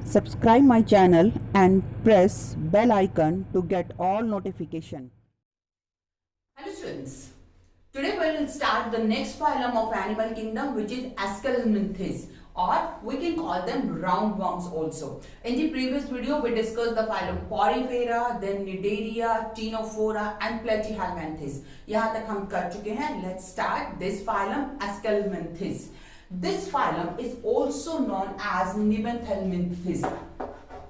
Subscribe my channel and press bell icon to get all notification. Hello students, today we will start the next phylum of animal kingdom, which is Aschelmenthis, or we can call them roundworms also. In the previous video we discussed the phylum Porifera, then Cnidaria, Ctenophora and Platyhelminthes. यहाँ तक हम कर चुके हैं. Let's start this phylum Aschelmenthis. This phylum is also known as Nemathelminthes.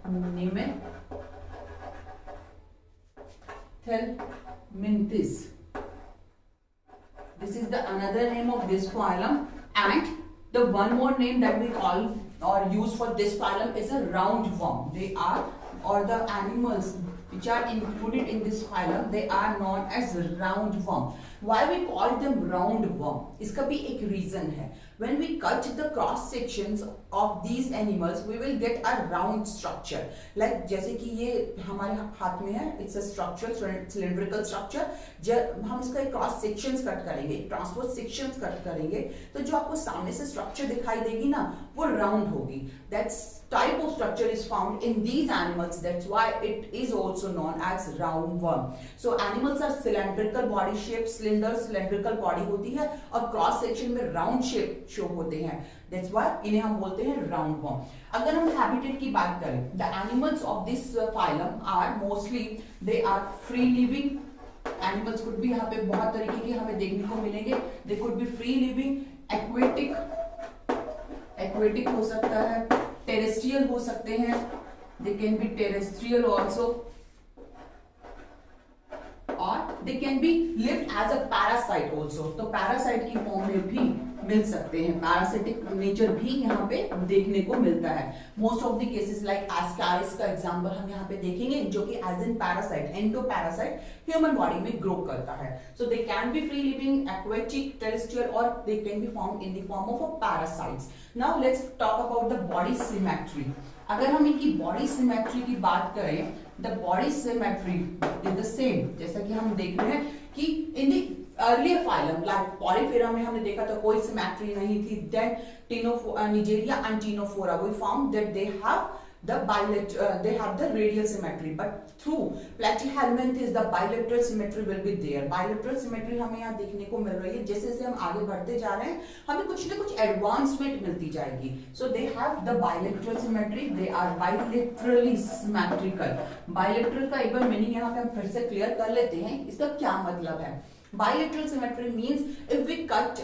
Nemathelminthes. This is the another name of this phylum, and the one more name that we call or use for this phylum is a roundworm. They are, or the animals which are included in this phylum, they are known as roundworm. Why we call them roundworm? इसका भी एक reason है. When we cut the cross sections of these animals, we will get a round structure. Like जैसे कि ये हमारे हाथ में है, it's a structure, cylindrical structure. जब हम इसका cross sections cut करेंगे, transpose sections cut करेंगे, तो जो आपको सामने से structure दिखाई देगी ना, वो round होगी. That's type of structure is found in these animals. That's why it is also known as roundworm. So animals are cylindrical body shape, cylindrical body होती है और cross section में round shape शो होते हैं. That's why इन्हें हम बोलते हैं roundworm. अगर हम habitat की बात करें, the animals of this phylum are mostly they are free living. Animals could be यहाँ पे बहुत तरीके के हमें देखने को मिलेंगे. They could be free living, aquatic हो सकता है, terrestrial हो सकते हैं. They can be terrestrial also. और they can be lived as a parasite also. तो parasite की फॉर्म में भी मिल सकते हैं. पैरासिटिक नेचर भी यहाँ पे देखने को मिलता है. Most of the cases like ascaris का एग्जांपल हम यहाँ पे देखेंगे, जो कि as an parasite, endoparasite human body में ग्रो करता है. So they can be free living, aquatic, terrestrial और they can be found in the form of a parasites. Now let's talk about the body symmetry. अगर हम इनकी body symmetry की बात करें, the body symmetry is the same. जैसा कि हम देख रहे हैं कि in the earlier phylum like Porifera में हमने देखा था कोई सिमेट्री नहीं थी. Then Cnidaria and Ctenophora we found that they have the radial symmetry, but through Platyhelminthes the bilateral symmetry will be there. Bilateral symmetry हमें यहाँ देखने को मिल रही है. जैसे जैसे हम आगे बढ़ते जा रहे हैं हमें कुछ ना कुछ एडवांसमेंट मिलती जाएगी. So they have the bilateral symmetry. They are bilaterally symmetrical. Bilateral का एक बार मीनिंग यहाँ पे हम फिर से क्लियर कर लेते हैं. इसका क्या मतलब है? Bilateral symmetry means if we cut,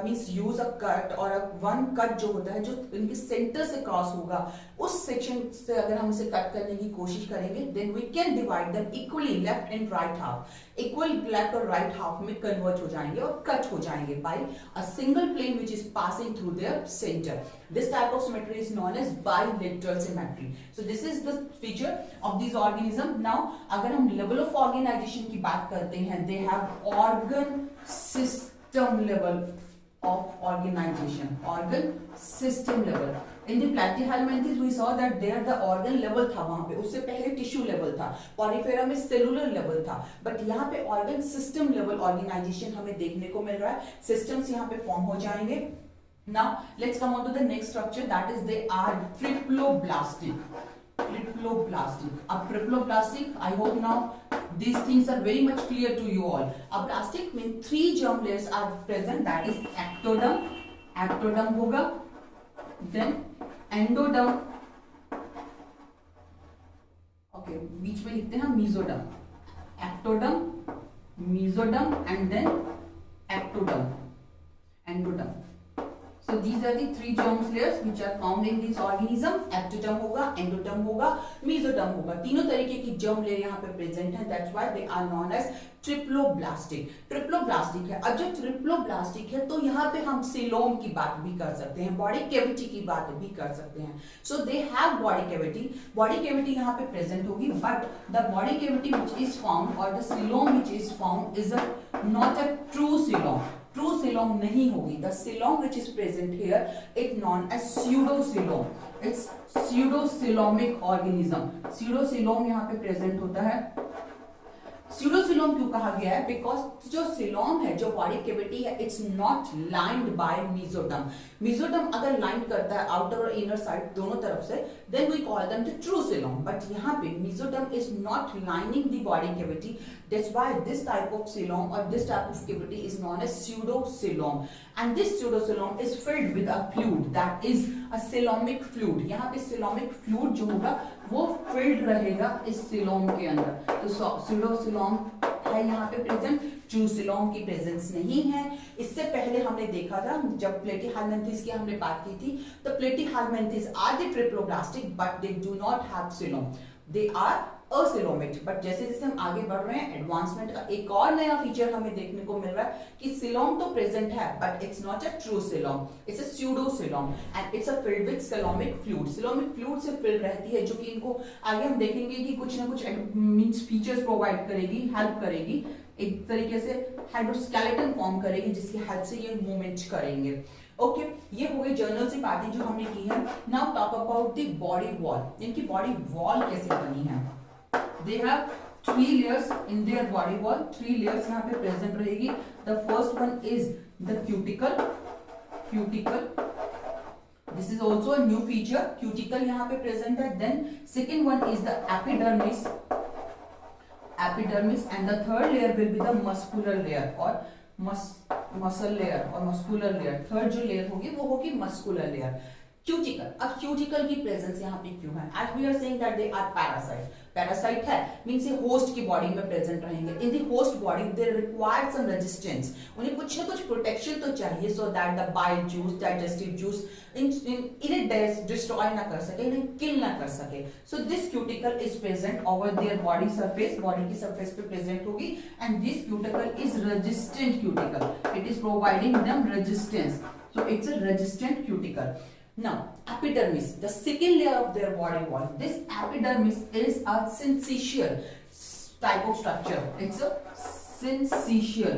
means use a cut or a one cut जो होता है, जो इनके सेंटर से क्रॉस होगा, उस सेक्शन से अगर हम इसे कट करने की कोशिश करेंगे, then we can divide them equally, left and right half. Equal left और right half में convert हो जाएंगे और cut हो जाएंगे by a single plane which is passing through their center. This type of symmetry is known as bilateral symmetry. So this is the feature of these organisms. Now अगर हम level of organization की बात करते हैं, they have organ system level of organization. Organ system level. In the Platyhelminthes we saw that there the organ level था वहां पे, उससे पहले टिश्यू लेवल था. पॉलीफेरा में सेलुलर लेवल था, बट यहाँ पे ऑर्गन सिस्टम लेवल ऑर्गेनाइजेशन हमें देखने को मिल रहा है. सिस्टम्स यहाँ पे फॉर्म हो जाएंगे. Now let's come on to the next structure, that is they are triploblastic. A triploblastic, I hope now these things are very much clear to you all. A plastic means 3 germ layers are present, that is ectoderm होगा, then endoderm, okay, बीच में लिखते हैं mesoderm, ectoderm, mesoderm and then ectoderm, endoderm. So these are the 3 germ layers which are found in this organism. Ectoderm होगा, endoderm होगा, mesoderm होगा. तीनों तरीके की germ layer यहाँ पे present है. That's why they are known as triploblastic. Triploblastic है. अब जब ट्रिप्लोब्लास्टिक है तो यहाँ पे हम सीलोम की बात भी कर सकते हैं, बॉडी कैविटी की बात भी कर सकते हैं. So they have body cavity. Body cavity यहाँ पे प्रेजेंट होगी, but the body cavity which is found और the coelom which is found is not a true coelom. True coelom नहीं होगी. The coelom which is present here is known as pseudocoelom. It's pseudocoelomic organism. Pseudocoelom यहाँ पे present होता है. स्यूडोसिलोम क्यों कहा गया है? बिकॉज जो सिलोम है, जो बॉडी कैविटी है, it's not lined by mesoderm. Mesoderm अगर लाइन करता है आउटर और इनर साइड दोनों तरफ से, then we call them the true coelom. But यहाँ पे mesoderm is not lining the body cavity. That's why this type of coelom और this type of cavity is known as pseudocoelom. And this pseudocoelom is filled with a fluid that is a coelomic fluid. यहाँ पे coelomic fluid जो होगा वो field रहेगा इस coelom के अंदर. तो स्यूडोसिलोम है यहाँ पे प्रेजेंट, ट्रू सिलोम की प्रेजेंस नहीं है. इससे पहले हमने देखा था जब प्लेटिहेलमिन्थिस की हमने बात की थी, तो platyhelminthes are the triploblastic but they do not have coelom, they are acoelomate. But जैसे जैसे हम आगे बढ़ रहे हैं, एडवांसमेंट का एक और नया फीचर हमें देखने को मिल रहा है कि सिलोम तो प्रेजेंट है but it's not a true coelom, it's a स्यूडोसिलोम and it's a field with coelomic fluid. Coelomic fluid से फिल्ड रहती है, जो कि इनको आगे हम देखेंगे कि कुछ ना कुछ मींस फीचर्स प्रोवाइड करेगी, हेल्प करेगी, एक तरीके से हाइड्रोस्केलेटन फॉर्म करेगी जिसकी हेल्प से ये मूवमेंट करेंगे. ओके ये हो गई जर्नल से बातें जो हमने की है. Now talk about the body wall. इनकी बॉडी वॉल कैसे बनी है? They have 3 layers in their body wall. 3 layers यहाँ पे present रहेगी. The first one is the cuticle. This is also a new feature. Cuticle यहाँ पे present है. Then second one is the epidermis. And the third layer will be the muscular layer or muscle layer or muscular layer. Third जो layer होगी वो होगी muscular layer. Cuticle. अब cuticle की presence यहाँ पे क्यों है? As we are saying that they are parasite. Parasite है मीन्स ये होस्ट की बॉडी में प्रेजेंट रहेंगे. In the host body they require some resistance. उन्हें कुछ ना कुछ प्रोटेक्शन तो चाहिए so that the bile juice, digestive juice इन्हें डिस्ट्रॉय ना कर सके, इन्हें किल ना कर सके. So this cuticle is present over their body surface. Body की सरफेस पे प्रेजेंट होगी and this cuticle is resistant cuticle. It is providing them resistance. So it's a resistant cuticle. Now, epidermis, the second layer of their body wall. This epidermis is a syncytial type of structure. It's a syncytial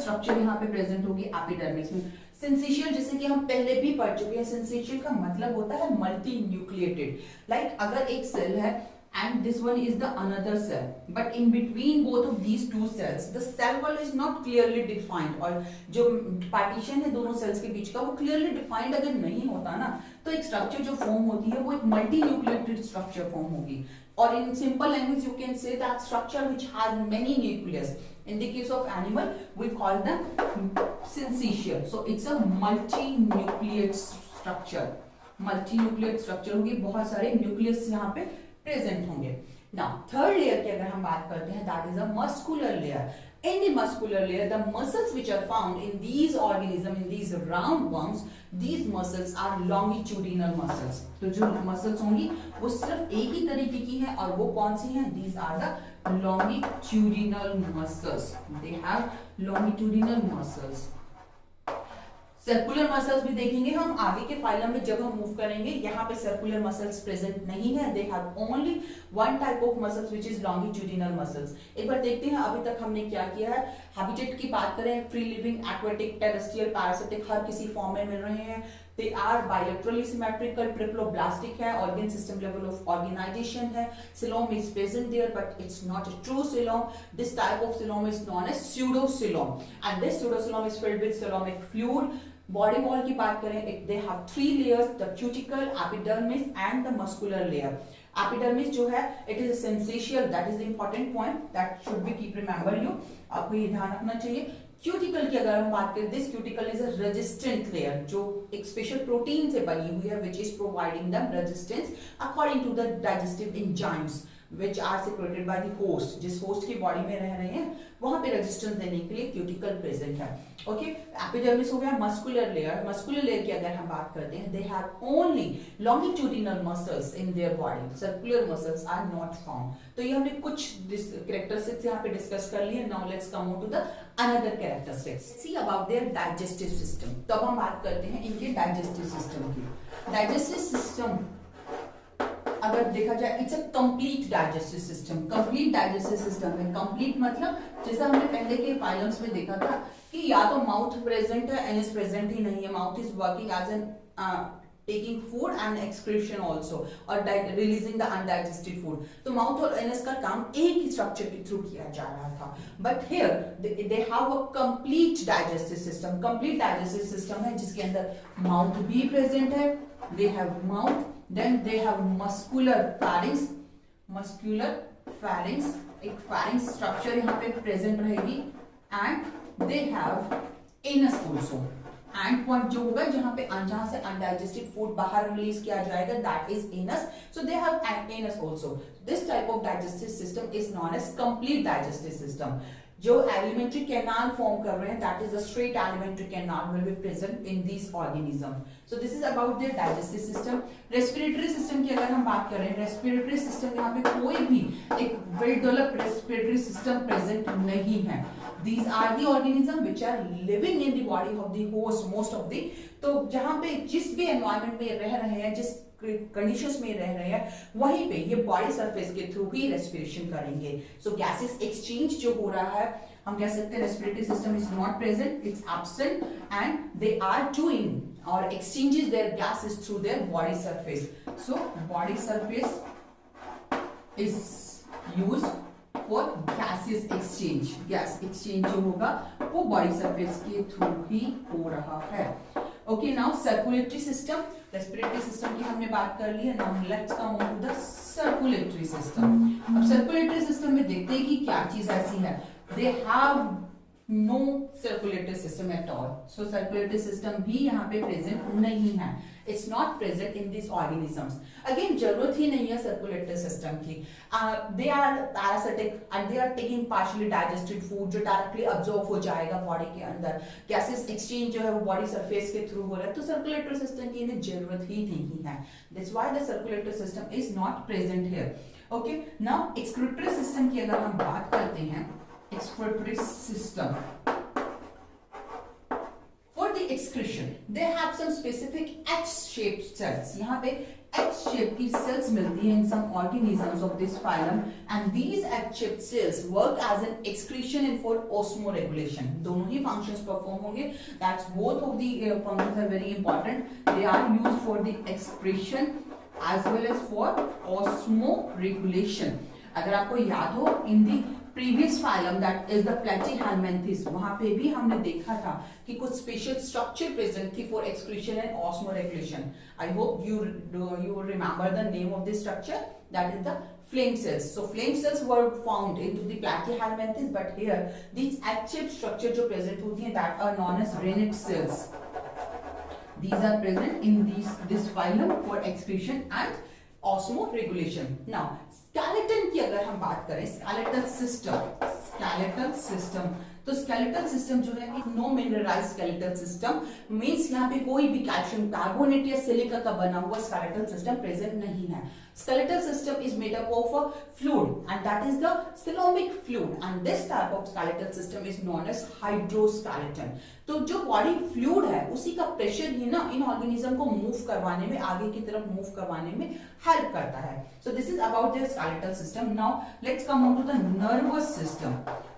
structure यहाँ पे present होगी epidermis में. Syncytial जैसे कि हम पहले भी पढ़ चुके हैं, syncytial का मतलब होता है मल्टी न्यूक्लिएटेड. लाइक अगर एक सेल है and this one is the another cell, but in between both of these two cells the cell wall is not clearly defined. और जो पार्टीशन है दोनों सेल्स के बीच का वो clearly defined अगर नहीं होता ना, तो एक स्ट्रक्चर जो फॉर्म होती है वो एक मल्टी न्यूक्लिएटेड स्ट्रक्चर फॉर्म होगी. और in simple language you can say that structure which has many nucleus. In the case of animal we call them syncytial. So it's a multi-nucleate structure. Multi-nucleate structure होगी, बहुत सारे nucleus यहाँ पे present होंगे. Now third layer की अगर हम बात करते हैं, that is a muscular layer. In the muscular layer, the muscles which are found in these organisms, in these roundworms, these muscles are longitudinal muscles. तो जो muscles होंगी वो सिर्फ एक ही तरीके की हैं और वो कौन सी हैं? These are the longitudinal muscles. They have longitudinal muscles. Circular muscles भी देखेंगे हम आगे के फाइलम में जब हम मूव करेंगे. यहाँ पे सर्कुलर मसल्स प्रेजेंट नहीं है. They have only one type of muscles which is longitudinal muscles. एक बार देखते हैं अभी तक हमने क्या किया है. हैबिटेट की बात करें, free living, aquatic, terrestrial, parasitic, हर किसी फॉर्म में मिल रहे हैं. They are bilaterally symmetrical, triploblastic है, organ system level of organization है. Coelom is present there but it's not a true coelom. This type of coelom is known as pseudocoelom and this pseudocoelom is filled with coelomic fluid. Body wall की बात करें, they have 3 layers, the cuticle, epidermis and the muscular layer. Epidermis जो है it is syncytial, that is the important point that should be keep remember you. आपको ये ध्यान रखना चाहिए. क्यूटिकल की अगर हम बात करें, this cuticle is a resistant layer जो एक स्पेशल प्रोटीन से बनी हुई है which is providing them resistance according to the digestive enzymes which are secreted by the host. जिस होस्ट की बॉडी में रह रहे हैं वहां पे रेजिस्टेंस देने के लिए क्यूटिकल प्रेजेंट है. ओके, एपिडर्मिस हो गया. मस्कुलर लेयर, मस्कुलर लेयर की अगर हम बात करते हैं, they have only longitudinal muscles in their body. Circular muscles are not found. तो ये हमने कुछ कैरेक्टरिस्टिक्स यहाँ पे डिस्कस कर लिए. Now let's come on to the another characteristics. See about their digestive system. तो अब हम बात करते हैं इनके डाइजेस्टिव सिस्टम की. डाइजेस्टिव सिस्टम अगर देखा जाए, it's a complete digestive system. Complete digestive system है. कंप्लीट मतलब जैसा हमने पहले के फाइलम्स में देखा था कि या तो माउथ प्रेजेंट है, एनएस प्रेजेंट ही नहीं है. Mouth is working as an taking food and excretion also or releasing the undigested food. तो माउथ और एनस का काम एक ही स्ट्रक्चर के थ्रू किया जा रहा था, but here they have a complete digestive system. Complete digestive system है जिसके अंदर माउथ भी प्रेजेंट है. They have mouth, then they have muscular pharynx. Muscular pharynx, एक फैरिंग्स स्ट्रक्चर यहाँ पे प्रेजेंट रहेगी. And they have anus also. End point जो होगा जहां से अनडाइजेस्टेड फूड बाहर रिलीज किया जाएगा, that is anus. So they have anus also. This type of digestive system is known as complete digestive system. जो एलिमेंट्री कैनाल फॉर्म कर रहे हैं, that is the straight alimentary canal will be present in this organism. So this is about their digestive system. Respiratory system की अगर हम बात करें, respiratory system यहाँ पे कोई भी एक well developed respiratory system present नहीं है. These are the organisms which are living in the body of the host most of the. तो जहां पे जिस भी एनवायरमेंट में रह रहे हैं, जिस कंडीशंस में रह रहे हैं, वहीं पे ये बॉडी सरफेस के थ्रू ही रेस्पिरेशन करेंगे. सो गैसेस एक्सचेंज जो हो रहा है, हम कह सकते हैं respiratory system is not present, it's absent, and they are doing और exchanges their gases through their body surface. So body surface is used for gases exchange. Gas exchange जो होगा वो बॉडी सरफेस के थ्रू ही हो रहा है. Okay, now circulatory system. Respiratory system की हमने बात कर ली है. Now let's come on to the circulatory system. अब सर्कुलेटरी सिस्टम में देखते हैं कि क्या चीज ऐसी है. They have no circulatory system at all. So circulatory system भी यहाँ पे प्रेजेंट नहीं है. It's not present in these organisms. Again, जरूरत ही नहीं है सर्कुलेटरी सिस्टम की. They are parasitic and they are taking partially digested food जो डायरेक्टली अब्जॉर्ब हो जाएगा बॉडी के अंदर. गैसेस एक्सचेंज जो है वो बॉडी सरफेस के थ्रू हो रहा है, तो सर्कुलेटरी सिस्टम की इन्हें जरूरत ही नहीं है. That's why the circulatory system is not present here. Okay, now excretory system की अगर हम बात करते हैं, excretory system. Excretion, they have some specific H-shaped cells. यहाँ पे H-shaped की cells मिलती हैं in some organisms of this phylum, and these H-shaped cells work as an excretion and for osmoregulation. दोनों ही functions perform होंगे. That's both of the functions are very important. They are used for the excretion as well as for osmoregulation. अगर आपको याद हो, in the previous phylum that is the Aschelmenthis, वहां पे भी हमने देखा था कि कुछ स्पेशल स्ट्रक्चर प्रेजेंट थी for excretion and osmoregulation. I hope you remember the name of this structure, that is the flame cells. So flame cells were found into the Aschelmenthis, but here these H-shaped structure जो present होती हैं, that are known as rennet cells. These are present in this phylum for excretion and osmoregulation. Now skeleton की अगर हम बात करें, skeletal system, तो skeletal system जो है एक नो मिनरलाइज्ड skeletal system मींस यहाँ पे कोई भी कैल्शियम कार्बोनेट या सिलिका का बना हुआ skeletal system प्रेजेंट नहीं है. Skeletal system is made up of a fluid, and that is the coelomic fluid, and this type of skeletal system is known as hydroskeleton. तो जो बॉडी फ्लूइड है उसी का प्रेशर ही ना इन ऑर्गेनिज्म को move करवाने में, आगे की तरफ मूव करवाने में हेल्प करता है. So this is about the skeletal system. Now let's come on to the nervous system.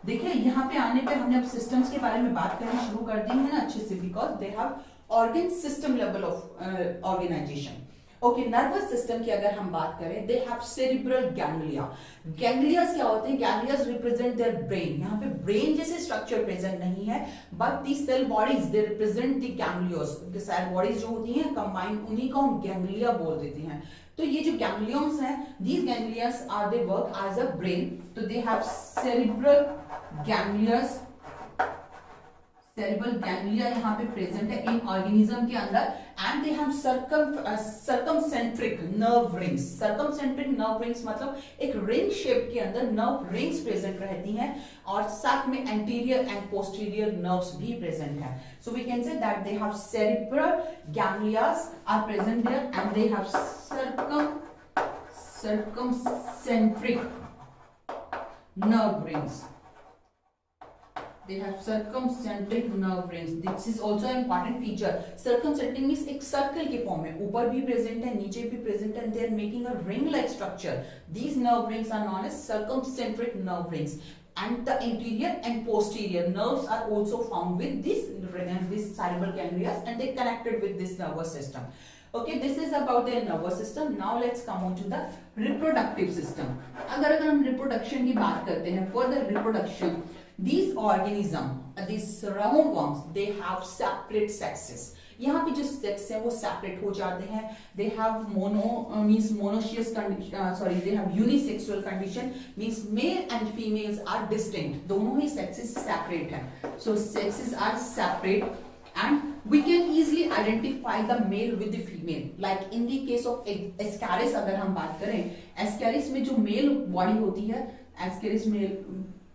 देखिए यहाँ पे आने पे हमने अब सिस्टम्स के बारे में बात करनी शुरू कर दी है ना अच्छे से, because they have organ system level of organization. Okay, nervous system की अगर हम बात करें, they have cerebral ganglia. Ganglias क्या होते हैं? Ganglias represent their brain. यहाँ पे ब्रेन जैसे स्ट्रक्चर प्रेजेंट नहीं है, but the cell bodies they represent the ganglions. Cell bodies जो होती हैं कंबाइन, उन्हीं को हम गैंग्लिया बोल देते हैं. तो ये जो गैंग्लियंस हैं, these ganglias are they work as a brain. तो they have cerebral ganglias. Cerebral ganglia यहाँ पे प्रेजेंट है इन ऑर्गेनिज्म के अंदर, and they have circumcentric nerve rings. Circumcentric nerve rings मतलब एक रिंग शेप के अंदर नर्व रिंग्स प्रेजेंट रहती हैं, और साथ में एंटीरियर एंड पोस्टीरियर नर्व्स भी प्रेजेंट है. So we can say that they have cerebral ganglias are present there, and they have circumcentric nerve rings. They have circumcentric nerve rings. This is also an important feature. Circumcentric means एक circle के form में, ऊपर भी present है, नीचे भी present है, and they are making a ring-like structure. These nerve rings are known as circumcentric nerve rings. And the anterior and posterior nerves are also found with this cerebral ganglia, and they connected with this nervous system. Okay, this is about their nervous system. Now let's come on to the reproductive system. अगर हम reproduction की बात करते हैं, for the reproduction, these organism, these roundworms, they have separate sexes. यहाँ पे जो sex है वो सेपरेट हो जाते हैं. They have monoecious condition, they have unisexual condition, means male and females are distinct. दोनों ही sexes separate हैं. So sexes are separate. And we can easily identify the male with the female. Like in the case of Ascaris, अगर हम बात करें, Ascaris में जो male body होती है, Ascaris male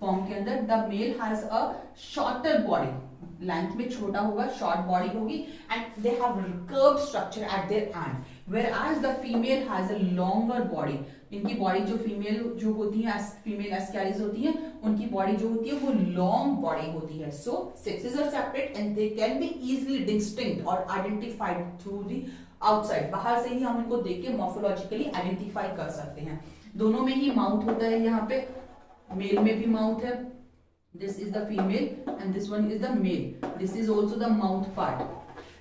form के अंदर, the male has a shorter body. Length में छोटा होगा, short body होगी, and they have curved structure at their end. Whereas the female has a longer body. इनकी बॉडी जो फीमेल जो होती है, फीमेल एस्कैरिस होती है, उनकी बॉडी जो होती है वो लॉन्ग बॉडी होती है. So sexes are separate and they can be easily distinct और आइडेंटिफाइड थ्रू द आउटसाइड. बाहर से ही हम इनको देख के मॉर्फोलॉजिकली आइडेंटिफाई कर सकते हैं. दोनों में ही माउथ होता है. यहाँ पे मेल में भी माउथ है. This is the female and this one is the male. This is also the mouth part.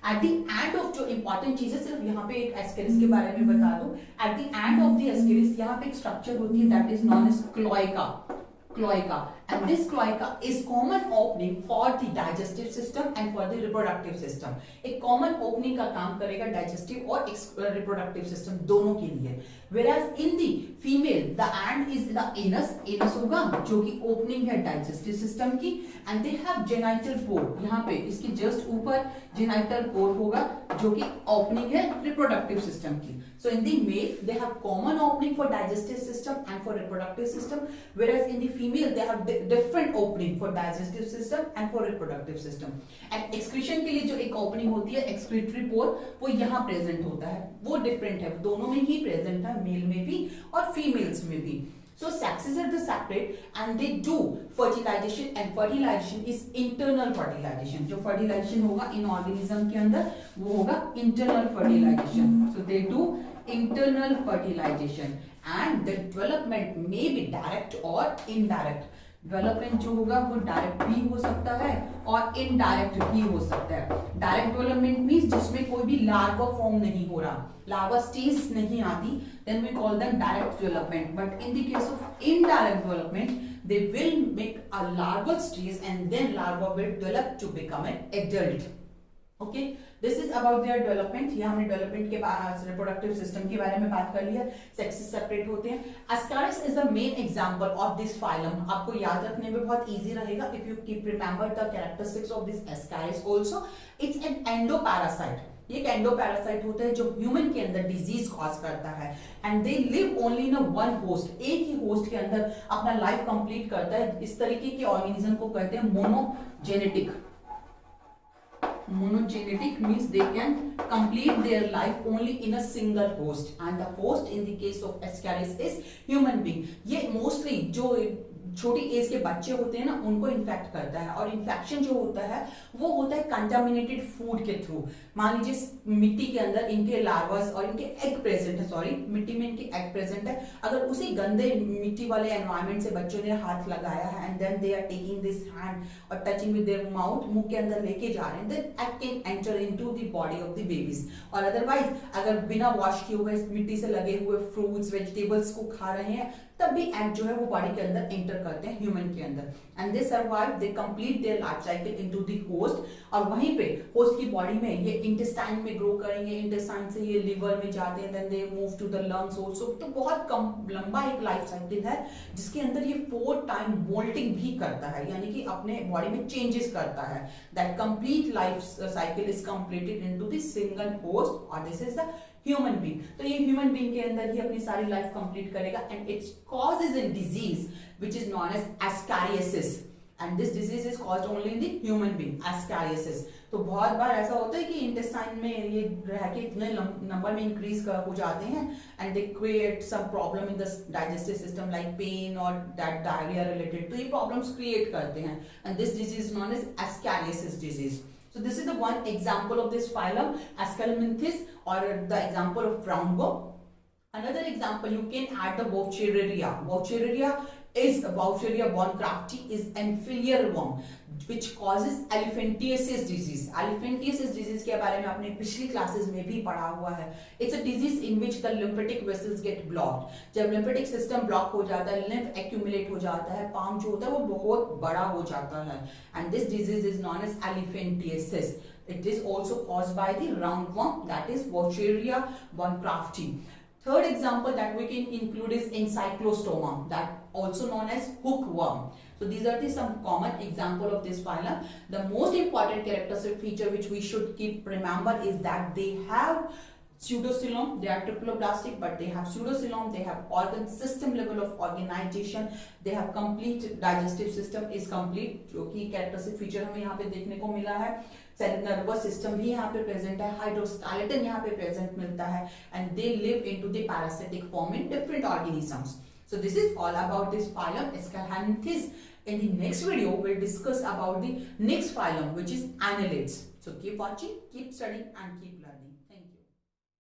At the end of जो इंपॉर्टेंट चीजें, सिर्फ यहाँ पे एक एस्केरिस के बारे में बता दूं. At the end of the Ascaris यहाँ पे एक स्ट्रक्चर होती है that is known as cloaca. And this cloaca is common opening for the digestive system and for the reproductive system. एक common opening का काम करेगा digestive और reproductive system दोनों के लिए. Whereas in the female, the end is the anus होगा जो कि opening है digestive system की, and they have genital pore. यहाँ पे इसके just ऊपर genital pore होगा जो कि opening है reproductive system की. So in the male, they have common opening for digestive system and for reproductive system, whereas in the female, they have different opening for digestive system and for reproductive system. And excretion के लिए जो एक opening होती है excretory pore, वो यहाँ present होता है. वो different है, दोनों में ही present है, male में भी और females में भी. So sexes are the separate and they do fertilization, and fertilization is internal fertilization. जो fertilization होगा in organism के अंदर वो होगा internal fertilization. So they do internal fertilization and the development may be direct or indirect. Development जो होगा वो direct भी हो सकता है और इनडायरेक्ट भी हो सकता है. डायरेक्ट डेवलपमेंट मींस जिसमें कोई भी लार्वा फॉर्म नहीं हो रहा, लार्वा स्टेज नहीं आती, then we call them direct development. But in the case of indirect development they will make a larval stage and then larva will develop to become an adult. Okay, this is about their development. ये हमने development के बाद reproductive system के बारे में बात कर लिया. Sexes separate होते हैं. Ascaris is the main example of this phylum. आपको याद रखने में बहुत easy रहेगा if you keep remember the characteristics of this Ascaris also. It's an endoparasite. ये एक एंडोपैरासाइट होता है जो ह्यूमन के अंदर डिजीज कॉज करता है and they live only in one host. एक ही होस्ट के अंदर अपना लाइफ कंप्लीट करता है. इस तरीके के ऑर्गेनिज्म को कहते हैं monogenetic. Monogenetic means they can complete their life only in a single host, and the host in the case of Ascaris is human being. ये mostly जो छोटी एज के बच्चे होते हैं ना उनको इन्फेक्ट करता है और इन्फेक्शन जो होता है वो होता है कंटामिनेटेड फूड के थ्रू. मान लीजिए मिट्टी के अंदर इनके लार्वास और इनके एग प्रेजेंट है, मिट्टी में इनके एग प्रेजेंट है. अगर उसी गंदे मिट्टी वाले एनवायरनमेंट से बच्चों ने हाथ लगाया है and then they are taking this hand और टचिंग विद देयर माउथ, मुंह के अंदर लेके जा रहे हैं, then egg can enter into the body of the babies. और अदरवाइज अगर बिना वॉश किए हुए मिट्टी से लगे हुए फ्रूट्स वेजिटेबल्स को खा रहे हैं तब भी एग जो है वो बॉडी के अंदर एंटर करते हैं ह्यूमन के अंदर. And they survive, they complete their life cycle into the host. और वहीं पे होस्ट की बॉडी में ये इंटेस्टाइन में ग्रो करेंगे, इंटेस्टाइन से ये लिवर में जाते हैं, then they move to the lungs also. तो बहुत कम लंबा एक लाइफ साइकिल है जिसके अंदर ये 4 टाइम मोल्टिंग भी करता है, यानी कि अपने बॉडी में चेंजेस करता है. That complete life cycle is completed into the single host और this is the human being. तो ये ह्यूमन बीइंग के अंदर ही अपनी सारी लाइफ कंप्लीट करेगा and it's causes in disease which is known as ascariasis. And this disease is caused only in the human being, ascariasis. तो बहुत बार ऐसा होता है कि इंटेस्टाइन में ये रह के इतने नंबर में इंक्रीज हो जाते हैं and they create some problem in the digestive system like pain और दैट डायरिया रिलेटेड. तो ये प्रॉब्लम्स क्रिएट करते हैं and this disease known as ascariasis disease. So this is the one example of this phylum, Aschelmenthis, or the example of roundworm. Another example, you can add the Vauchereria. Vauchereria is Boucheria bonecrafti is inferior worm which causes elephantiasis disease. Elephantiasis disease के बारे में आपने पिछली classes में भी पढ़ा हुआ है. It's a disease in which the lymphatic vessels get blocked. जब lymphatic system block हो जाता है, lymph accumulate हो जाता है, palm जो होता है वो बहुत बड़ा हो जाता है, and this disease is known as elephantiasis. It is also caused by the roundworm, that is Boucheria bonecrafti. Third example that we can include is encyclostoma, that also known as hookworm. So these are the some common example of this phylum. The most important characteristic feature which we should keep remember is that they have pseudocoelom. They are triploblastic, but they have pseudocoelom. They have organ system level of organization. They have complete digestive system is complete, जो कि characteristic feature हमें यहाँ पे देखने को मिला है. Nervous system भी यहाँ पे प्रेजेंट है, हाइड्रोस्केलेटन यहाँ पे प्रेजेंट मिलता है, and they live into the parasitic form in different organisms. So this is all about this phylum Aschelmenthis. In the next video, we'll discuss about the next phylum, which is annelids. So keep watching, keep studying, and keep learning.